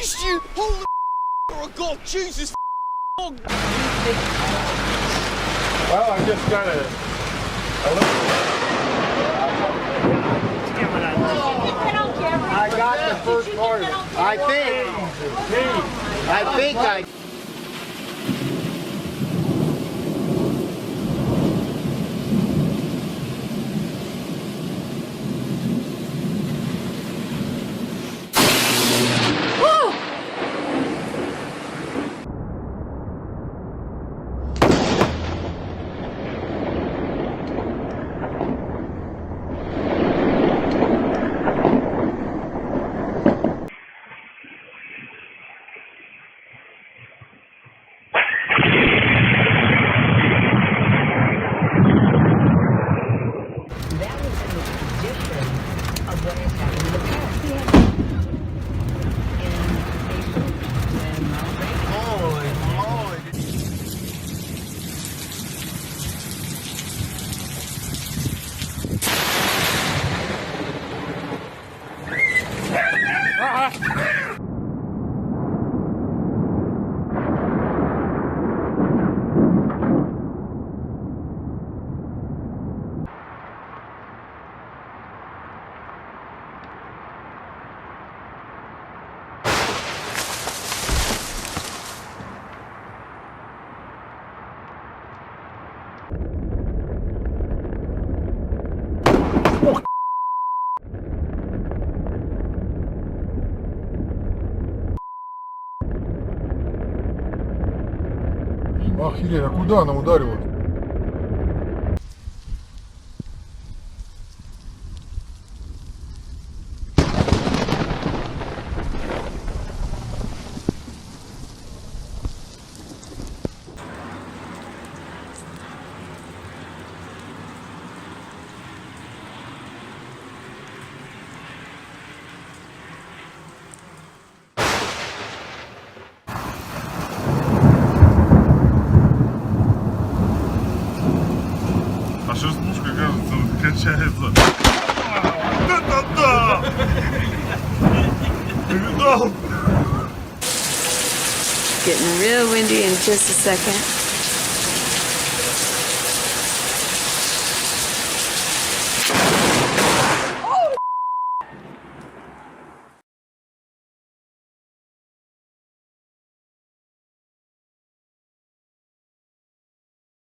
missed you! Holy oh God, Jesus oh. Well, I just got a I got the first part of it. I think I... Охереть, а куда она ударила? А что спушка, кажется, качается? Да-да-да! Ты видал? Getting real windy in just a second.